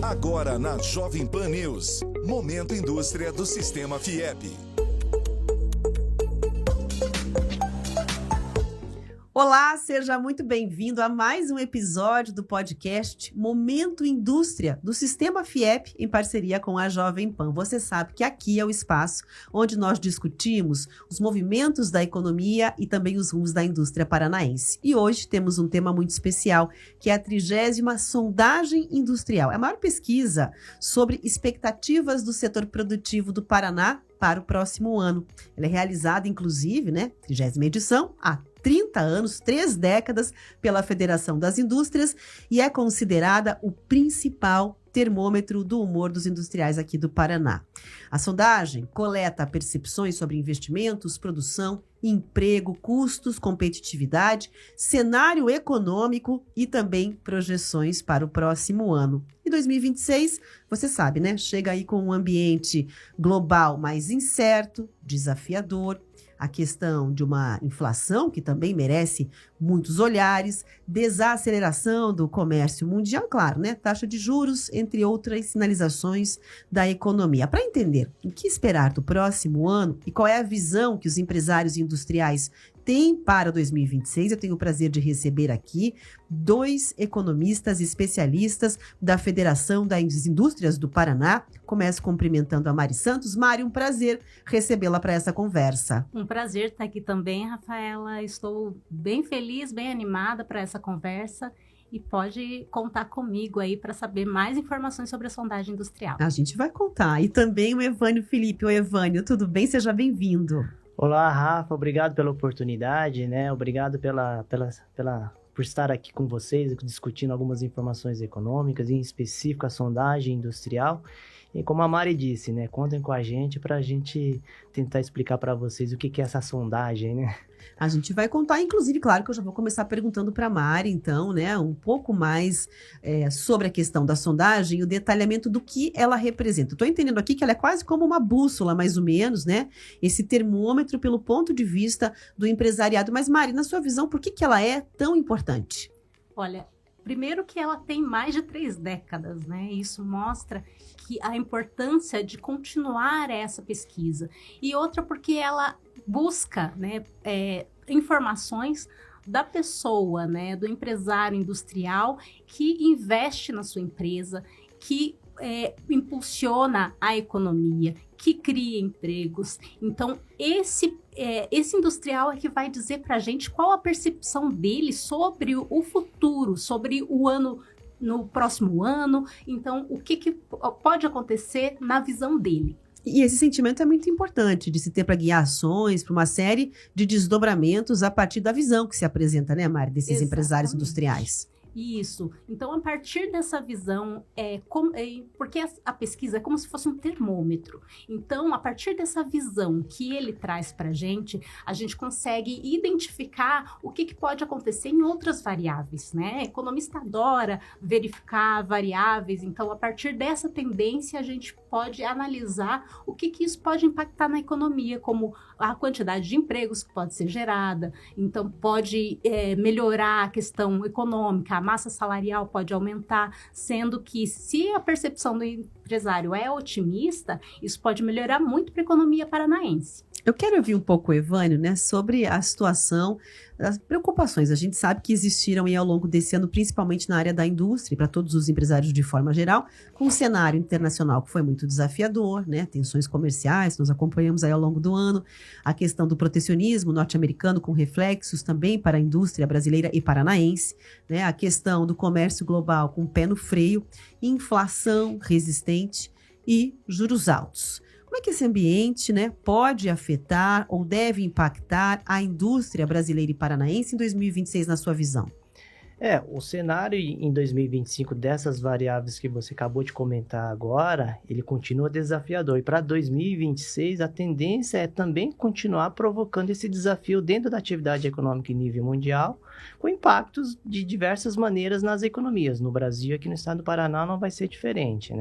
Agora na Jovem Pan News, Momento Indústria do Sistema FIEP. Olá, seja muito bem-vindo a mais um episódio do podcast Momento Indústria do Sistema FIEP, em parceria com a Jovem Pan. Você sabe que aqui é o espaço onde nós discutimos os movimentos da economia e também os rumos da indústria paranaense. E hoje temos um tema muito especial, que é a 30ª Sondagem Industrial. É a maior pesquisa sobre expectativas do setor produtivo do Paraná para o próximo ano. Ela é realizada, inclusive, 30ª edição, há 30 anos, 3 décadas, pela Federação das Indústrias e é considerada o principal termômetro do humor dos industriais aqui do Paraná. A sondagem coleta percepções sobre investimentos, produção, emprego, custos, competitividade, cenário econômico e também projeções para o próximo ano. E 2026, você sabe, chega aí com um ambiente global mais incerto, desafiador, a questão de uma inflação que também merece muitos olhares, desaceleração do comércio mundial, claro, taxa de juros, entre outras sinalizações da economia. Para entender o que esperar do próximo ano e qual é a visão que os empresários industriais têm para 2026, eu tenho o prazer de receber aqui 2 economistas especialistas da Federação das Indústrias do Paraná. Começo cumprimentando a Mari Santos. Mari, um prazer recebê-la para essa conversa. Um prazer estar aqui também, Rafaela. Estou bem feliz, bem animada para essa conversa e pode contar comigo aí para saber mais informações sobre a sondagem industrial. A gente vai contar. E também o Evânio Felipe. Oi, Evânio, tudo bem? Seja bem-vindo. Olá, Rafa, obrigado pela oportunidade, Obrigado por estar aqui com vocês, discutindo algumas informações econômicas, em específico a sondagem industrial. E como a Mari disse, contem com a gente para a gente tentar explicar para vocês o que é essa sondagem, A gente vai contar, inclusive, claro que eu já vou começar perguntando para a Mari, então, um pouco mais sobre a questão da sondagem e o detalhamento do que ela representa. Estou entendendo aqui que ela é quase como uma bússola, mais ou menos, esse termômetro pelo ponto de vista do empresariado. Mas, Mari, na sua visão, por que ela é tão importante? Olha, primeiro que ela tem mais de 3 décadas, Isso mostra que a importância de continuar essa pesquisa. E outra porque ela busca, informações da pessoa, do empresário industrial que investe na sua empresa, que impulsiona a economia, que cria empregos. Então, esse industrial é que vai dizer para a gente qual a percepção dele sobre o futuro, sobre o ano, no próximo ano. Então, o que pode acontecer na visão dele. E esse sentimento é muito importante de se ter para guiar ações, para uma série de desdobramentos a partir da visão que se apresenta, Mari, desses Exatamente. Empresários industriais. Isso. Então, a partir dessa visão, porque a pesquisa é como se fosse um termômetro. Então, a partir dessa visão que ele traz para a gente consegue identificar o que pode acontecer em outras variáveis, Economista adora verificar variáveis. Então, a partir dessa tendência, a gente pode analisar o que isso pode impactar na economia, como a quantidade de empregos que pode ser gerada. Então, pode melhorar a questão econômica, a massa salarial pode aumentar, sendo que se a percepção do empresário é otimista, isso pode melhorar muito para a economia paranaense. Eu quero ouvir um pouco o Evânio, sobre a situação, as preocupações. A gente sabe que existiram aí ao longo desse ano, principalmente na área da indústria, para todos os empresários de forma geral, com um cenário internacional que foi muito desafiador, tensões comerciais, nós acompanhamos aí ao longo do ano, a questão do protecionismo norte-americano com reflexos também para a indústria brasileira e paranaense, a questão do comércio global com o pé no freio, inflação resistente e juros altos. Como é que esse ambiente, pode afetar ou deve impactar a indústria brasileira e paranaense em 2026, na sua visão? O cenário em 2025 dessas variáveis que você acabou de comentar agora, ele continua desafiador. E para 2026, a tendência é também continuar provocando esse desafio dentro da atividade econômica em nível mundial, com impactos de diversas maneiras nas economias. No Brasil, aqui no estado do Paraná, não vai ser diferente,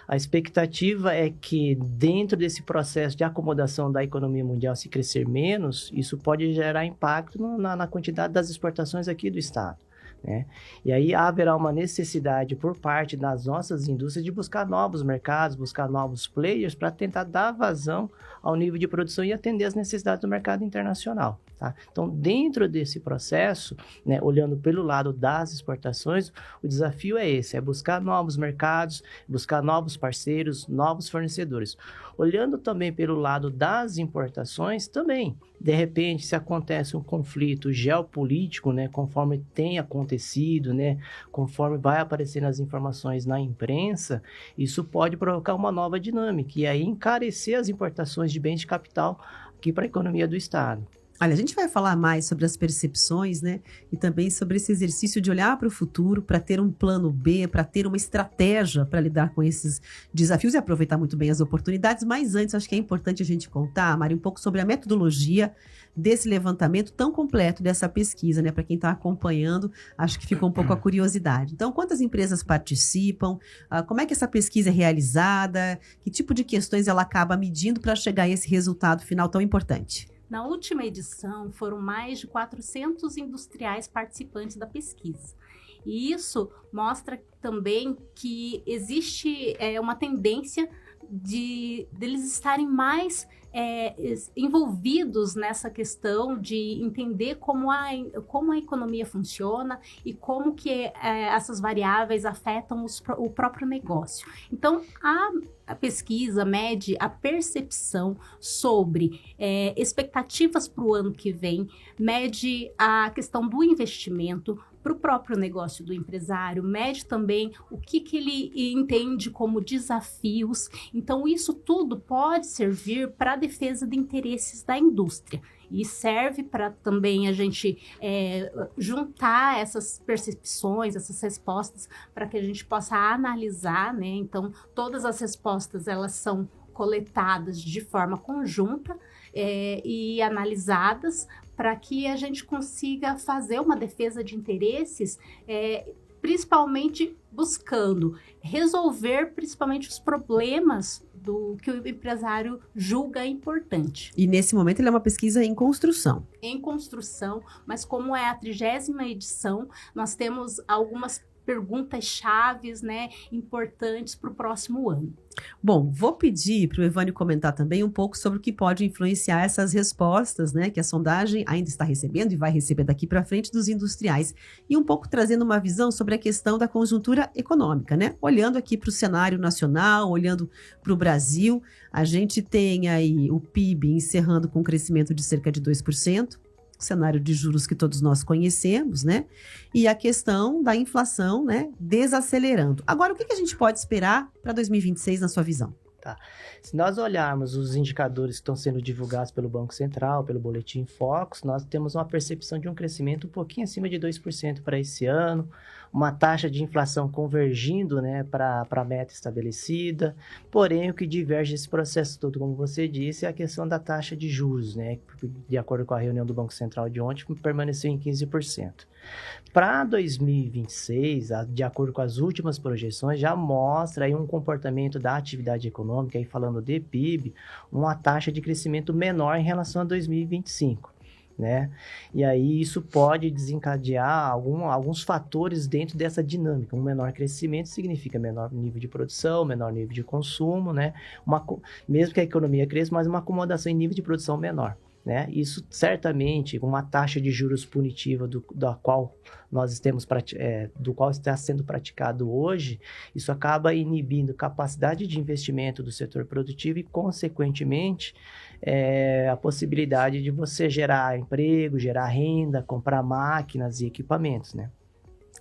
A expectativa é que dentro desse processo de acomodação da economia mundial, se crescer menos, isso pode gerar impacto na quantidade das exportações aqui do estado. né? E aí haverá uma necessidade por parte das nossas indústrias de buscar novos mercados, buscar novos players para tentar dar vazão ao nível de produção e atender as necessidades do mercado internacional. Tá? Então, dentro desse processo, né, olhando pelo lado das exportações, o desafio é esse, é buscar novos mercados, buscar novos parceiros, novos fornecedores. Olhando também pelo lado das importações, também, de repente, se acontece um conflito geopolítico, né, conforme tem acontecido, né, conforme vai aparecendo as informações na imprensa, isso pode provocar uma nova dinâmica e aí encarecer as importações de bens de capital aqui para a economia do Estado. Olha, a gente vai falar mais sobre as percepções, né? E também sobre esse exercício de olhar para o futuro, para ter um plano B, para ter uma estratégia para lidar com esses desafios e aproveitar muito bem as oportunidades. Mas antes, acho que é importante a gente contar, Mari, um pouco sobre a metodologia desse levantamento tão completo dessa pesquisa, né? Para quem está acompanhando, acho que ficou um pouco a curiosidade. Então, quantas empresas participam? Como é que essa pesquisa é realizada? Que tipo de questões ela acaba medindo para chegar a esse resultado final tão importante? Na última edição, foram mais de 400 industriais participantes da pesquisa. E isso mostra também que existe uma tendência deles estarem mais envolvidos nessa questão de entender como a economia funciona e como que essas variáveis afetam o próprio negócio. Então, a pesquisa mede a percepção sobre expectativas para o ano que vem, mede a questão do investimento para o próprio negócio do empresário, mede também o que ele entende como desafios. Então, isso tudo pode servir para a defesa de interesses da indústria. E serve para também a gente juntar essas percepções, essas respostas, para que a gente possa analisar, né? Então, todas as respostas, elas são coletadas de forma conjunta e analisadas para que a gente consiga fazer uma defesa de interesses, principalmente buscando resolver principalmente os problemas do que o empresário julga importante. E nesse momento ele é uma pesquisa em construção. Em construção, mas como é a 30ª edição, nós temos algumas perguntas chaves, né, importantes para o próximo ano. Bom, vou pedir para o Evânio comentar também um pouco sobre o que pode influenciar essas respostas, né, que a sondagem ainda está recebendo e vai receber daqui para frente dos industriais, e um pouco trazendo uma visão sobre a questão da conjuntura econômica, né? Olhando aqui para o cenário nacional, olhando para o Brasil, a gente tem aí o PIB encerrando com um crescimento de cerca de 2%, cenário de juros que todos nós conhecemos, né? E a questão da inflação, né, desacelerando. Agora, o que a gente pode esperar para 2026 na sua visão? Tá. Se nós olharmos os indicadores que estão sendo divulgados pelo Banco Central, pelo Boletim Focus, nós temos uma percepção de um crescimento um pouquinho acima de 2% para esse ano, uma taxa de inflação convergindo, né, para a meta estabelecida. Porém, o que diverge desse processo todo, como você disse, é a questão da taxa de juros, né, que, de acordo com a reunião do Banco Central de ontem, permaneceu em 15%. Para 2026, de acordo com as últimas projeções, já mostra aí um comportamento da atividade econômica, aí falando de PIB, uma taxa de crescimento menor em relação a 2025. Né? E aí isso pode desencadear alguns fatores dentro dessa dinâmica. Um menor crescimento significa menor nível de produção, menor nível de consumo, né? Mesmo que a economia cresça, mas uma acomodação em nível de produção menor. Né? Isso certamente, uma taxa de juros punitiva do qual está sendo praticado hoje, isso acaba inibindo capacidade de investimento do setor produtivo e, consequentemente, a possibilidade de você gerar emprego, gerar renda, comprar máquinas e equipamentos, né?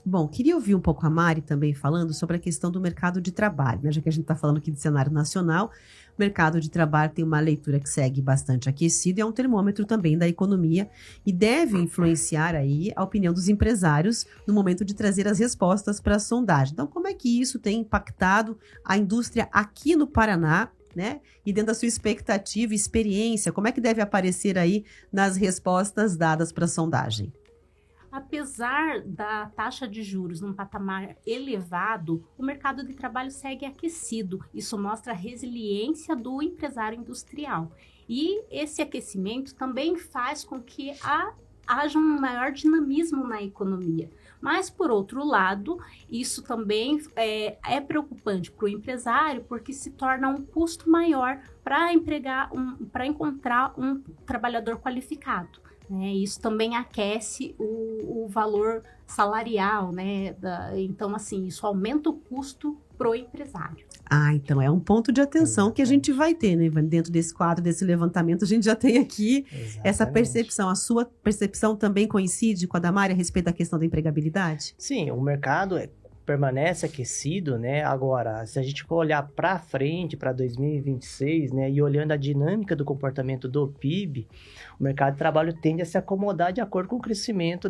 Bom, queria ouvir um pouco a Mari também falando sobre a questão do mercado de trabalho, né? Já que a gente está falando aqui de cenário nacional, o mercado de trabalho tem uma leitura que segue bastante aquecido e é um termômetro também da economia e deve influenciar aí a opinião dos empresários no momento de trazer as respostas para a sondagem. Então, como é que isso tem impactado a indústria aqui no Paraná, né? E dentro da sua expectativa e experiência, como é que deve aparecer aí nas respostas dadas para a sondagem? Apesar da taxa de juros num patamar elevado, o mercado de trabalho segue aquecido. Isso mostra a resiliência do empresário industrial. E esse aquecimento também faz com que haja um maior dinamismo na economia. Mas, por outro lado, isso também é preocupante para o empresário, porque se torna um custo maior para encontrar um trabalhador qualificado. Isso também aquece o valor salarial, né? Então, assim, isso aumenta o custo pro empresário. Então é um ponto de atenção que a gente vai ter, né, Ivani? Dentro desse quadro, desse levantamento, a gente já tem aqui essa percepção. A sua percepção também coincide com a da Mari a respeito da questão da empregabilidade? Sim, o mercado permanece aquecido, né? Agora, se a gente for olhar para frente, para 2026, né, e olhando a dinâmica do comportamento do PIB, o mercado de trabalho tende a se acomodar de acordo com o crescimento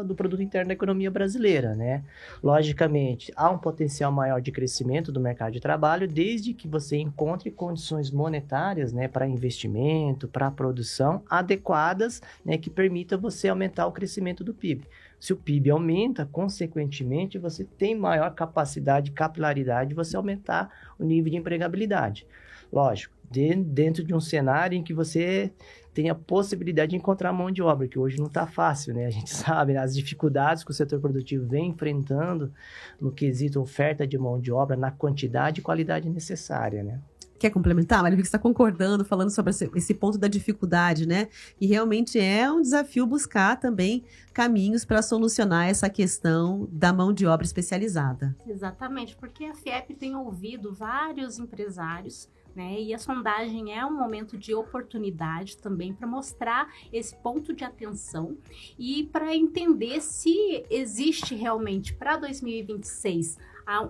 do produto interno da economia brasileira, né? Logicamente, há um potencial maior de crescimento do mercado de trabalho, desde que você encontre condições monetárias, né, para investimento, para produção adequadas, né, que permita você aumentar o crescimento do PIB. Se o PIB aumenta, consequentemente, você tem maior capacidade, capilaridade de você aumentar o nível de empregabilidade. Lógico, dentro de um cenário em que você tem a possibilidade de encontrar mão de obra, que hoje não está fácil, né? A gente sabe, né, as dificuldades que o setor produtivo vem enfrentando no quesito oferta de mão de obra na quantidade e qualidade necessária, né? Quer complementar, Maria? Você está concordando, falando sobre esse ponto da dificuldade, né? E realmente é um desafio buscar também caminhos para solucionar essa questão da mão de obra especializada. Exatamente, porque a FIEP tem ouvido vários empresários, né? E a sondagem é um momento de oportunidade também para mostrar esse ponto de atenção e para entender se existe realmente para 2026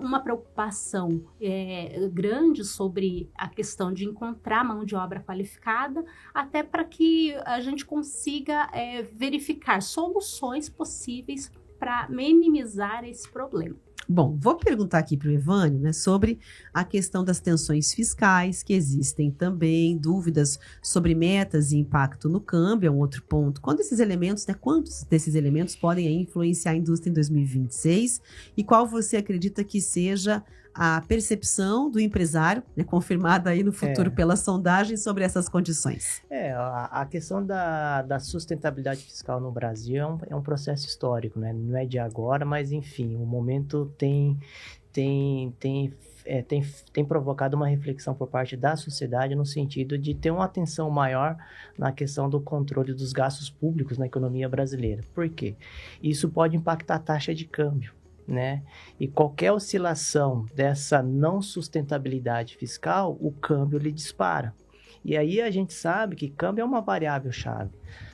uma preocupação grande sobre a questão de encontrar mão de obra qualificada, até para que a gente consiga verificar soluções possíveis para minimizar esse problema. Bom, vou perguntar aqui para o Evânio, né, sobre a questão das tensões fiscais que existem também, dúvidas sobre metas e impacto no câmbio, é um outro ponto. Quantos desses elementos podem aí influenciar a indústria em 2026 e qual você acredita que seja a percepção do empresário, né, confirmada aí no futuro pela sondagem, sobre essas condições? A questão da sustentabilidade fiscal no Brasil é um processo histórico, né? Não é de agora, mas enfim, o momento tem provocado uma reflexão por parte da sociedade no sentido de ter uma atenção maior na questão do controle dos gastos públicos na economia brasileira. Por quê? Isso pode impactar a taxa de câmbio, né? E qualquer oscilação dessa não sustentabilidade fiscal, o câmbio lhe dispara. E aí a gente sabe que câmbio é uma variável-chave.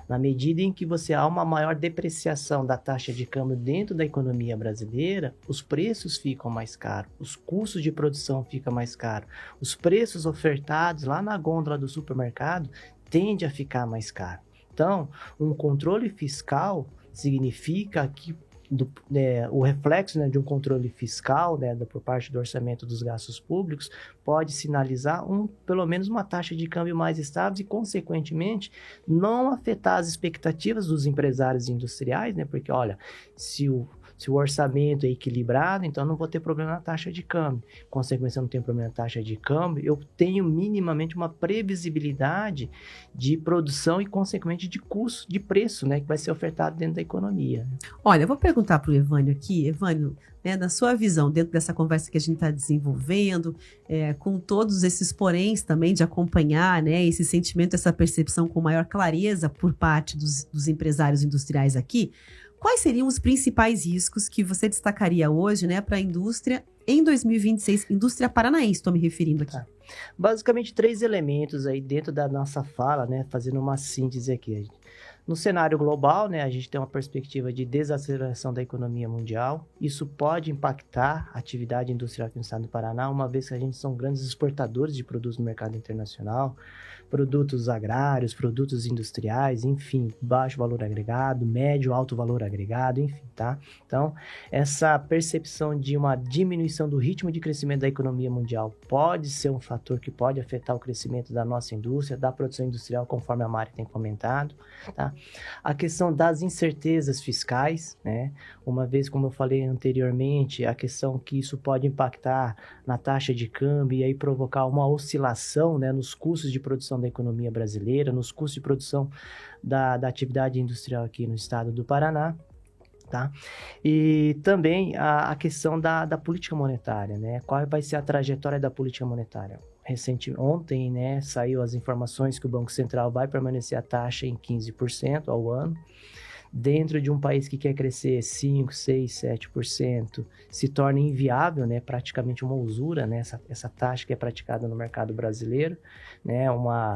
Na medida em que você há uma maior depreciação da taxa de câmbio dentro da economia brasileira, os preços ficam mais caros, os custos de produção ficam mais caros, os preços ofertados lá na gôndola do supermercado tendem a ficar mais caro. Então, um controle fiscal significa que o reflexo, né, de um controle fiscal, né, por parte do orçamento dos gastos públicos pode sinalizar pelo menos uma taxa de câmbio mais estável e, consequentemente, não afetar as expectativas dos empresários industriais, né, porque, olha, se o orçamento é equilibrado, então não vou ter problema na taxa de câmbio. Consequência, eu não tenho problema na taxa de câmbio, eu tenho minimamente uma previsibilidade de produção e, consequentemente, de custo, de preço, né, que vai ser ofertado dentro da economia. Olha, eu vou perguntar para o Evânio aqui. Evânio, né, na sua visão, dentro dessa conversa que a gente está desenvolvendo, com todos esses poréns também de acompanhar, né, esse sentimento, essa percepção com maior clareza por parte dos empresários industriais aqui, quais seriam os principais riscos que você destacaria hoje, né, para a indústria em 2026, indústria paranaense, estou me referindo aqui? Basicamente, 3 elementos aí dentro da nossa fala, né, fazendo uma síntese aqui. No cenário global, né, a gente tem uma perspectiva de desaceleração da economia mundial. Isso pode impactar a atividade industrial aqui no estado do Paraná, uma vez que a gente são grandes exportadores de produtos no mercado internacional, produtos agrários, produtos industriais, enfim, baixo valor agregado, médio, alto valor agregado, enfim, tá? Então, essa percepção de uma diminuição do ritmo de crescimento da economia mundial pode ser um fator que pode afetar o crescimento da nossa indústria, da produção industrial, conforme a Mari tem comentado, tá? A questão das incertezas fiscais, né? Uma vez, como eu falei anteriormente, a questão que isso pode impactar na taxa de câmbio e aí provocar uma oscilação, né, nos custos de produção da economia brasileira, nos custos de produção da atividade industrial aqui no estado do Paraná. Tá? E também a questão da política monetária, né? Qual vai ser a trajetória da política monetária? Ontem, né, saiu as informações que o Banco Central vai permanecer a taxa em 15% ao ano. Dentro de um país que quer crescer 5%, 6%, 7%, se torna inviável, né, praticamente uma usura, né, essa taxa que é praticada no mercado brasileiro, né,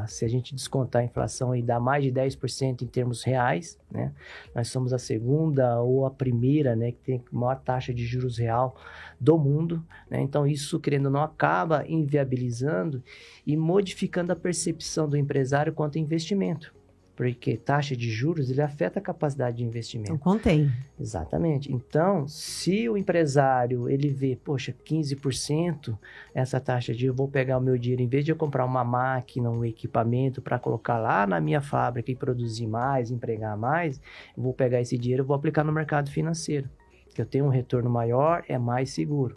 se a gente descontar a inflação e dá mais de 10% em termos reais, né, nós somos a segunda ou a primeira, né, que tem a maior taxa de juros real do mundo, né, então isso, querendo ou não, acaba inviabilizando e modificando a percepção do empresário quanto a investimento. Porque taxa de juros, ele afeta a capacidade de investimento. Então, contém. Exatamente. Então, se o empresário, ele vê, poxa, 15%, essa taxa de eu vou pegar o meu dinheiro, em vez de eu comprar uma máquina, um equipamento para colocar lá na minha fábrica e produzir mais, empregar mais, eu vou pegar esse dinheiro e vou aplicar no mercado financeiro. Que eu tenho um retorno maior, é mais seguro.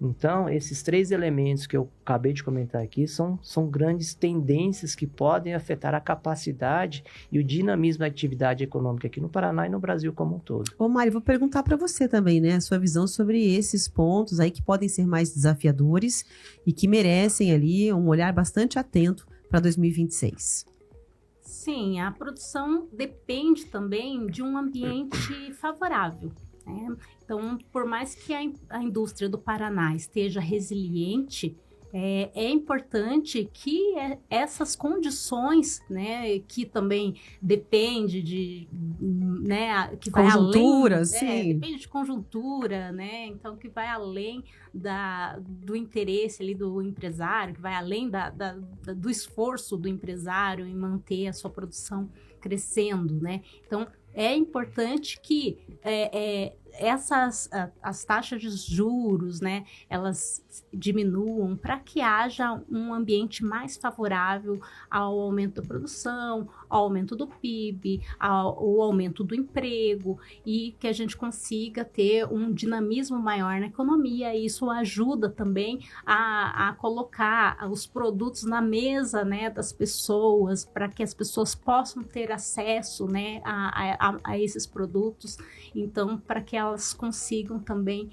Então, esses 3 elementos que eu acabei de comentar aqui são grandes tendências que podem afetar a capacidade e o dinamismo da atividade econômica aqui no Paraná e no Brasil como um todo. Ô Mari, vou perguntar para você também, né, a sua visão sobre esses pontos aí que podem ser mais desafiadores e que merecem ali um olhar bastante atento para 2026. Sim, a produção depende também de um ambiente favorável. Então, por mais que a indústria do Paraná esteja resiliente, é importante que essas condições, né, que também depende de, né, que vai conjuntura, além, sim. depende de conjuntura, né, então que vai além do interesse ali do empresário, que vai além do esforço do empresário em manter a sua produção crescendo, né, então é importante que as taxas de juros, né, elas diminuam para que haja um ambiente mais favorável ao aumento da produção, ao aumento do PIB, ao aumento do emprego e que a gente consiga ter um dinamismo maior na economia. E isso ajuda também a colocar os produtos na mesa, né, das pessoas, para que as pessoas possam ter acesso, né, a esses produtos. Então, para que elas consigam também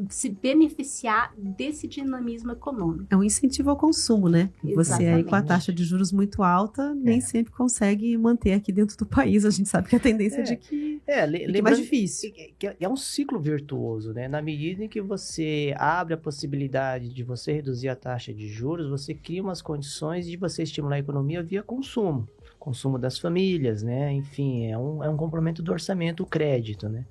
se beneficiar desse dinamismo econômico. É um incentivo ao consumo, né? Você aí com a taxa de juros muito alta, nem sempre consegue manter aqui dentro do país. A gente sabe que a tendência é de que é mais difícil. É um ciclo virtuoso, né? Na medida em que você abre a possibilidade de você reduzir a taxa de juros, você cria umas condições de você estimular a economia via consumo das famílias, né? Enfim, é um complemento do orçamento, o crédito, né?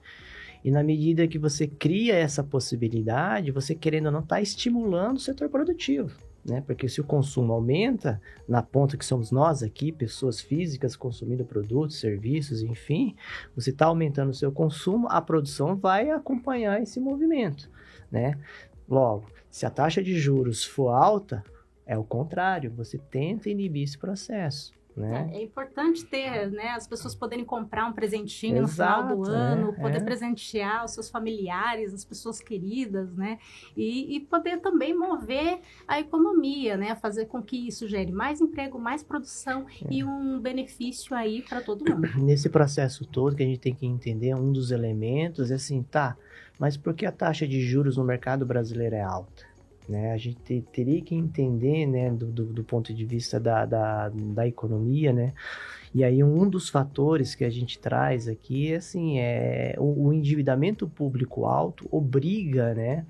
E na medida que você cria essa possibilidade, você, querendo ou não, está estimulando o setor produtivo, né? Porque se o consumo aumenta, na ponta que somos nós aqui, pessoas físicas consumindo produtos, serviços, enfim, você está aumentando o seu consumo, a produção vai acompanhar esse movimento, né? Logo, se a taxa de juros for alta, é o contrário, você tenta inibir esse processo. Né? É importante ter, né, as pessoas poderem comprar um presentinho no final do ano, poder presentear os seus familiares, as pessoas queridas, né? E poder também mover a economia, né? Fazer com que isso gere mais emprego, mais produção e um benefício aí para todo mundo. Nesse processo todo que a gente tem que entender, um dos elementos é assim, mas por que a taxa de juros no mercado brasileiro é alta? Né, a gente teria que entender, né, do ponto de vista da economia, né, e aí um dos fatores que a gente traz aqui é assim, o endividamento público alto obriga, né,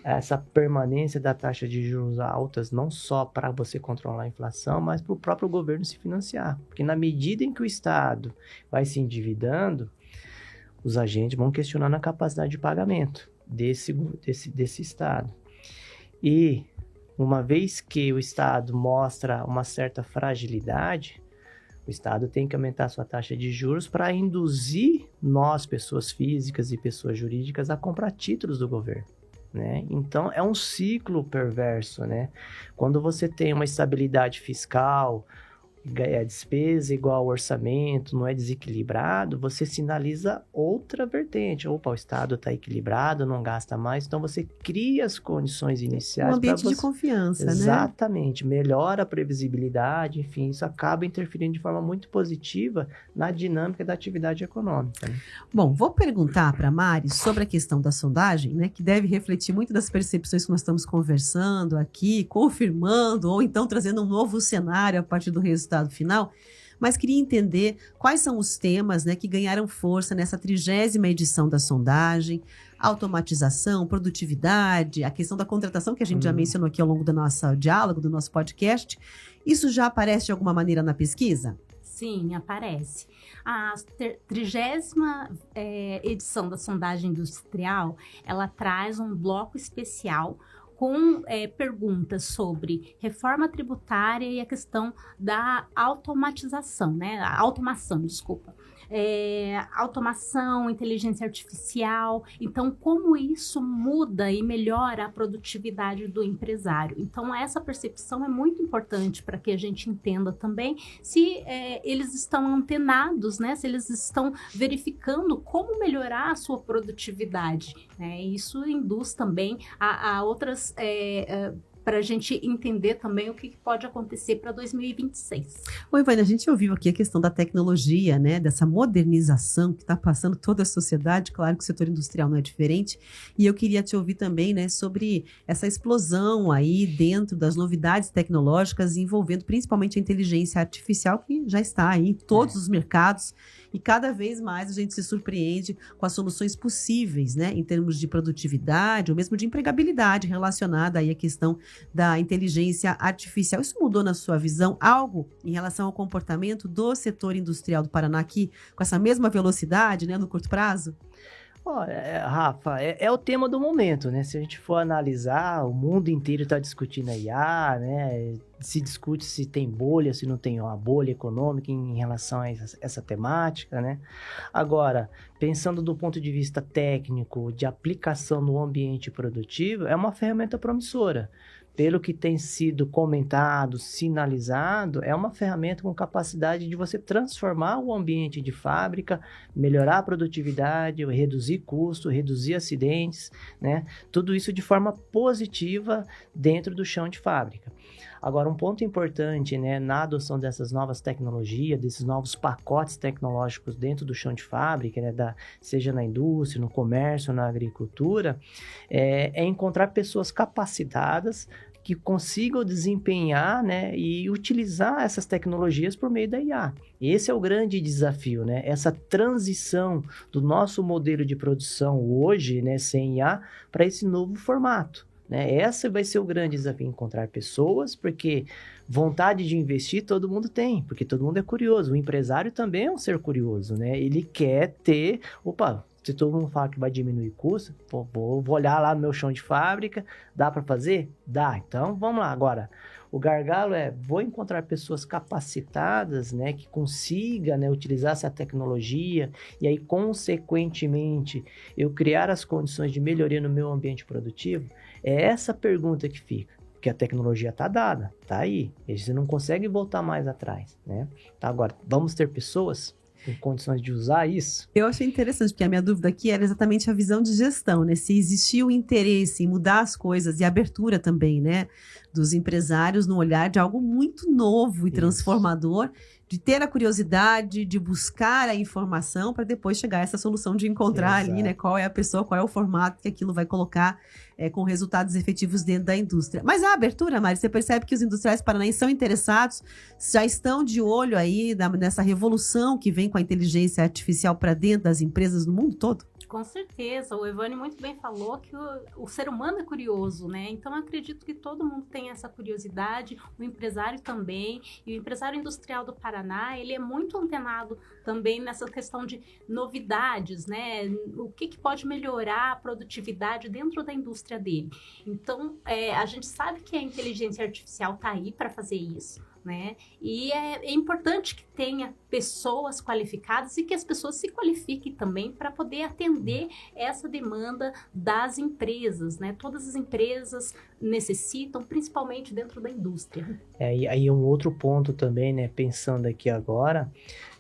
essa permanência da taxa de juros altas, não só para você controlar a inflação, mas para o próprio governo se financiar, porque na medida em que o Estado vai se endividando, os agentes vão questionando a capacidade de pagamento desse Estado. E uma vez que o Estado mostra uma certa fragilidade, o Estado tem que aumentar sua taxa de juros para induzir nós, pessoas físicas e pessoas jurídicas, a comprar títulos do governo, né? Então, é um ciclo perverso, né? Quando você tem uma estabilidade fiscal, a despesa igual ao orçamento, não é desequilibrado, você sinaliza outra vertente. Opa, o Estado está equilibrado, não gasta mais, então você cria as condições iniciais. Um ambiente de confiança, né? Exatamente, melhora a previsibilidade, enfim, isso acaba interferindo de forma muito positiva na dinâmica da atividade econômica. Né? Bom, vou perguntar para a Mari sobre a questão da sondagem, né, que deve refletir muito das percepções que nós estamos conversando aqui, confirmando, ou então trazendo um novo cenário a partir do resultado final, mas queria entender quais são os temas, né, que ganharam força nessa 30ª edição da sondagem: automatização, produtividade, a questão da contratação que a gente já mencionou aqui ao longo do nosso diálogo, do nosso podcast. Isso já aparece de alguma maneira na pesquisa? Sim, aparece. A 30ª edição da sondagem industrial, ela traz um bloco especial com perguntas sobre reforma tributária e a questão da automatização, né? A automação, desculpa. Automação, inteligência artificial. Então, como isso muda e melhora a produtividade do empresário? Então, essa percepção é muito importante para que a gente entenda também se eles estão antenados, né? Se eles estão verificando como melhorar a sua produtividade, né? Isso induz também a outras... para a gente entender também o que pode acontecer para 2026. Oi, Vânia, a gente ouviu aqui a questão da tecnologia, né, dessa modernização que está passando toda a sociedade. Claro que o setor industrial não é diferente, e eu queria te ouvir também, né, sobre essa explosão aí dentro das novidades tecnológicas envolvendo principalmente a inteligência artificial, que já está aí em todos os mercados, e cada vez mais a gente se surpreende com as soluções possíveis, né, em termos de produtividade ou mesmo de empregabilidade relacionada aí à questão da inteligência artificial. Isso mudou na sua visão algo em relação ao comportamento do setor industrial do Paraná aqui, com essa mesma velocidade, né, no curto prazo? Olha, Rafa, é o tema do momento, né? Se a gente for analisar, o mundo inteiro está discutindo a IA, né? Se discute se tem bolha, se não tem uma bolha econômica em relação a essa temática, né? Agora, pensando do ponto de vista técnico, de aplicação no ambiente produtivo, é uma ferramenta promissora. Pelo que tem sido comentado, sinalizado, é uma ferramenta com capacidade de você transformar o ambiente de fábrica, melhorar a produtividade, reduzir custo, reduzir acidentes, né? Tudo isso de forma positiva dentro do chão de fábrica. Agora, um ponto importante, né, na adoção dessas novas tecnologias, desses novos pacotes tecnológicos dentro do chão de fábrica, né, seja na indústria, no comércio, na agricultura, é encontrar pessoas capacitadas que consigam desempenhar, né, e utilizar essas tecnologias por meio da IA. Esse é o grande desafio, né? Essa transição do nosso modelo de produção hoje, né, sem IA, para esse novo formato. Né? Esse vai ser o grande desafio, encontrar pessoas, porque vontade de investir todo mundo tem, porque todo mundo é curioso. O empresário também é um ser curioso, né? Ele quer ter... se todo mundo fala que vai diminuir custo, vou olhar lá no meu chão de fábrica, dá para fazer? Dá, então vamos lá. Agora, o gargalo vou encontrar pessoas capacitadas, né, que consigam, né, utilizar essa tecnologia e aí, consequentemente, eu criar as condições de melhoria no meu ambiente produtivo. É essa pergunta que fica, porque a tecnologia está dada, está aí, e você não consegue voltar mais atrás, né? Tá, agora, vamos ter pessoas com condições de usar isso? Eu achei interessante, porque a minha dúvida aqui era exatamente a visão de gestão, né? Se existia o interesse em mudar as coisas e a abertura também, né, dos empresários no olhar de algo muito novo e transformador, de ter a curiosidade, de buscar a informação para depois chegar a essa solução de encontrar ali, né, qual é a pessoa, qual é o formato que aquilo vai colocar com resultados efetivos dentro da indústria. Mas a abertura, Mari, você percebe que os industriais paranaenses são interessados, já estão de olho aí nessa revolução que vem com a inteligência artificial para dentro das empresas no mundo todo? Com certeza, o Evane muito bem falou que o ser humano é curioso, né? Então, eu acredito que todo mundo tem essa curiosidade, o empresário também, e o empresário industrial do Paraná, ele é muito antenado também nessa questão de novidades, né? O que pode melhorar a produtividade dentro da indústria dele. Então, a gente sabe que a inteligência artificial está aí para fazer isso, né? E é importante que tenha pessoas qualificadas e que as pessoas se qualifiquem também para poder atender essa demanda das empresas, né? Todas as empresas necessitam, principalmente dentro da indústria. E aí um outro ponto também, né, pensando aqui agora,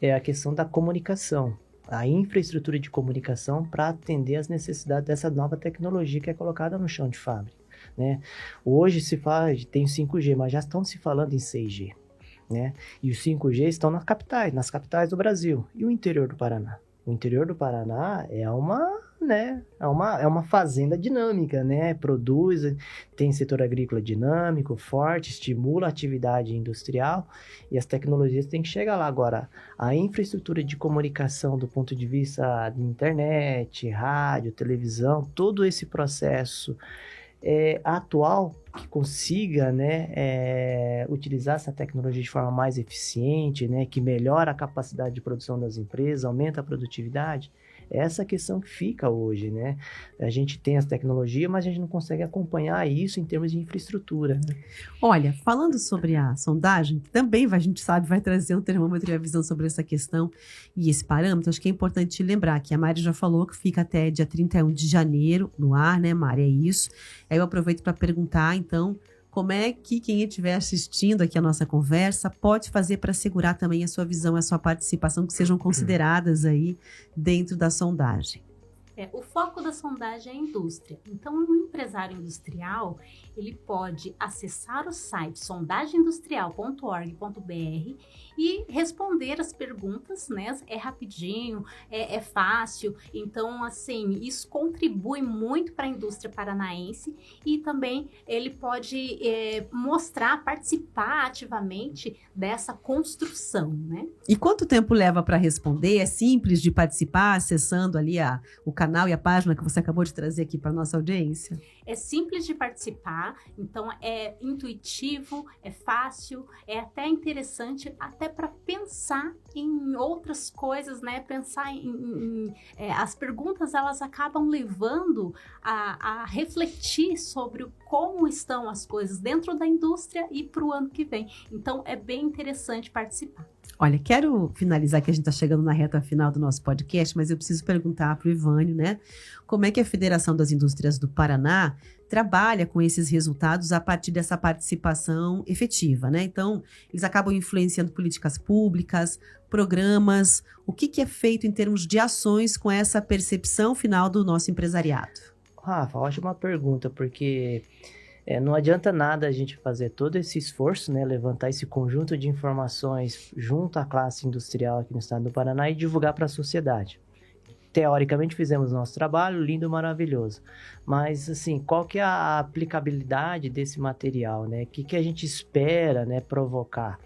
é a questão da comunicação. A infraestrutura de comunicação para atender às necessidades dessa nova tecnologia que é colocada no chão de fábrica, né? Hoje se fala, tem 5G, mas já estão se falando em 6G, né? E os 5G estão nas capitais do Brasil. E o interior do Paraná? O interior do Paraná é uma fazenda dinâmica, né? Produz, tem setor agrícola dinâmico, forte, estimula a atividade industrial e as tecnologias têm que chegar lá. Agora, a infraestrutura de comunicação do ponto de vista de internet, rádio, televisão, todo esse processo atual que consiga, né, utilizar essa tecnologia de forma mais eficiente, né, que melhora a capacidade de produção das empresas, aumenta a produtividade, essa questão que fica hoje, né? A gente tem as tecnologias, mas a gente não consegue acompanhar isso em termos de infraestrutura, né? Olha, falando sobre a sondagem, que também a gente sabe vai trazer um termômetro e a visão sobre essa questão e esse parâmetro, acho que é importante lembrar que a Mari já falou que fica até dia 31 de janeiro no ar, né, Mari? É isso. Aí eu aproveito para perguntar, então, como é que quem estiver assistindo aqui a nossa conversa pode fazer para assegurar também a sua visão, a sua participação, que sejam consideradas aí dentro da sondagem? O foco da sondagem é a indústria. Então, o empresário industrial, ele pode acessar o site sondageindustrial.org.br e responder as perguntas, né? É rapidinho, é fácil. Então, assim, isso contribui muito para a indústria paranaense e também ele pode participar ativamente dessa construção, né? E quanto tempo leva para responder? É simples de participar, acessando ali o canal e a página que você acabou de trazer aqui para nossa audiência? É simples de participar, então é intuitivo, é fácil, é até interessante, até para pensar em outras coisas, né? Pensar as perguntas, elas acabam levando a refletir sobre como estão as coisas dentro da indústria e para o ano que vem. Então, é bem interessante participar. Olha, quero finalizar que a gente está chegando na reta final do nosso podcast, mas eu preciso perguntar para o Ivânio, né? Como é que a Federação das Indústrias do Paraná trabalha com esses resultados a partir dessa participação efetiva, né? Então, eles acabam influenciando políticas públicas, programas. O que é feito em termos de ações com essa percepção final do nosso empresariado? Rafa, ótima pergunta, porque não adianta nada a gente fazer todo esse esforço, né, levantar esse conjunto de informações junto à classe industrial aqui no estado do Paraná e divulgar para a sociedade. Teoricamente fizemos nosso trabalho, lindo, maravilhoso. Mas, assim, qual que é a aplicabilidade desse material, né? O que a gente espera, né, provocar?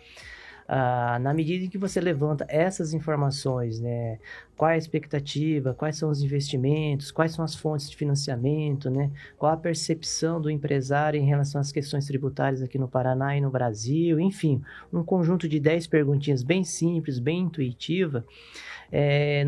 Na medida em que você levanta essas informações, né, qual é a expectativa, quais são os investimentos, quais são as fontes de financiamento, né, qual a percepção do empresário em relação às questões tributárias aqui no Paraná e no Brasil, enfim, um conjunto de 10 perguntinhas bem simples, bem intuitiva.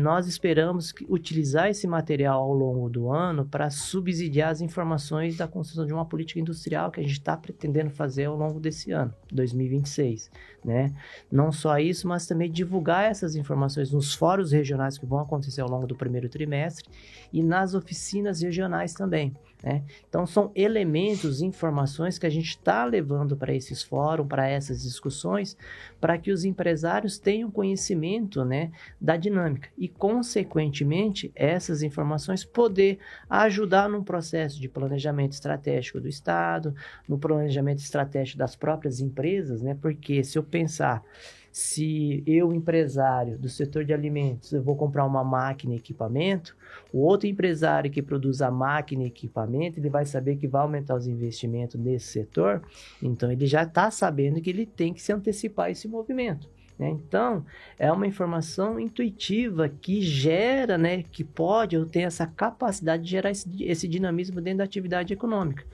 Nós esperamos utilizar esse material ao longo do ano para subsidiar as informações da construção de uma política industrial que a gente está pretendendo fazer ao longo desse ano, 2026, né? Não só isso, mas também divulgar essas informações nos fóruns regionais que vão acontecer ao longo do primeiro trimestre e nas oficinas regionais também, né? Então, são elementos, informações que a gente está levando para esses fóruns, para essas discussões, para que os empresários tenham conhecimento, né, da dinâmica e, consequentemente, essas informações poder ajudar no processo de planejamento estratégico do Estado, no planejamento estratégico das próprias empresas, né? Porque se eu pensar, se eu, empresário do setor de alimentos, eu vou comprar uma máquina e equipamento, o outro empresário que produz a máquina e equipamento, ele vai saber que vai aumentar os investimentos nesse setor, então ele já está sabendo que ele tem que se antecipar a esse movimento. né? Então, é uma informação intuitiva que gera, né, que pode ou tem essa capacidade de gerar esse dinamismo dentro da atividade econômica.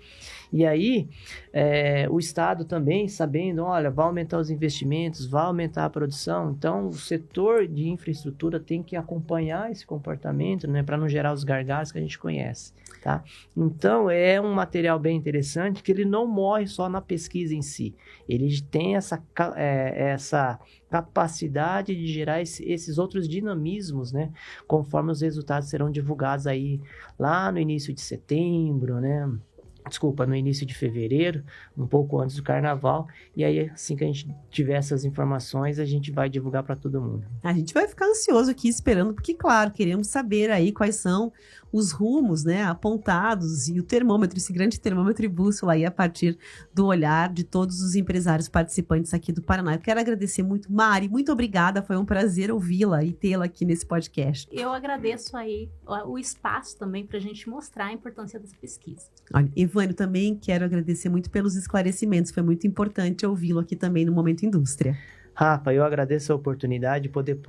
E aí, o Estado também, sabendo, olha, vai aumentar os investimentos, vai aumentar a produção, então o setor de infraestrutura tem que acompanhar esse comportamento, né, para não gerar os gargalos que a gente conhece, tá? Então, é um material bem interessante que ele não morre só na pesquisa em si, ele tem essa capacidade de gerar esses outros dinamismos, né, conforme os resultados serão divulgados aí lá no início de setembro, né? Desculpa, no início de fevereiro, um pouco antes do carnaval, e aí assim que a gente tiver essas informações, a gente vai divulgar para todo mundo. A gente vai ficar ansioso aqui esperando, porque claro, queremos saber aí quais são os rumos, né, apontados e o termômetro, esse grande termômetro e bússola aí a partir do olhar de todos os empresários participantes aqui do Paraná. Eu quero agradecer muito, Mari, muito obrigada, foi um prazer ouvi-la e tê-la aqui nesse podcast. Eu agradeço aí o espaço também para a gente mostrar a importância dessa pesquisa. Olha, Evânio, também quero agradecer muito pelos esclarecimentos, foi muito importante ouvi-lo aqui também no Momento Indústria. Rafa, eu agradeço a oportunidade de poder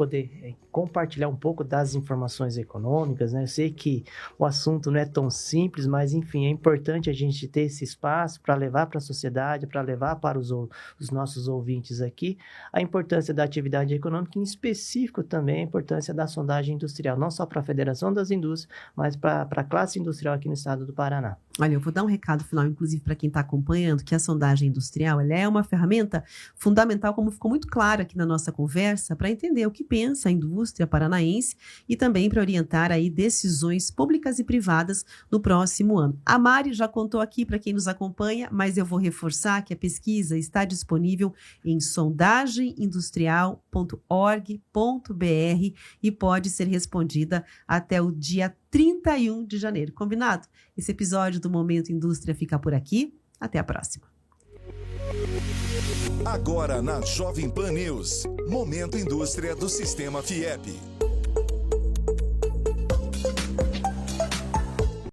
compartilhar um pouco das informações econômicas, né? Eu sei que o assunto não é tão simples, mas, enfim, é importante a gente ter esse espaço para levar para a sociedade, para levar para os nossos ouvintes aqui a importância da atividade econômica, em específico também a importância da sondagem industrial, não só para a Federação das Indústrias, mas para a classe industrial aqui no estado do Paraná. Olha, eu vou dar um recado final, inclusive, para quem está acompanhando, que a sondagem industrial ela é uma ferramenta fundamental, como ficou muito claro aqui na nossa conversa, para entender o que pensa a indústria paranaense e também para orientar aí decisões públicas e privadas no próximo ano. A Mari já contou aqui para quem nos acompanha, mas eu vou reforçar que a pesquisa está disponível em sondagemindustrial.org.br e pode ser respondida até o dia 31 de janeiro. Combinado? Esse episódio do Momento Indústria fica por aqui. Até a próxima. Agora na Jovem Pan News, Momento Indústria do Sistema FIEP.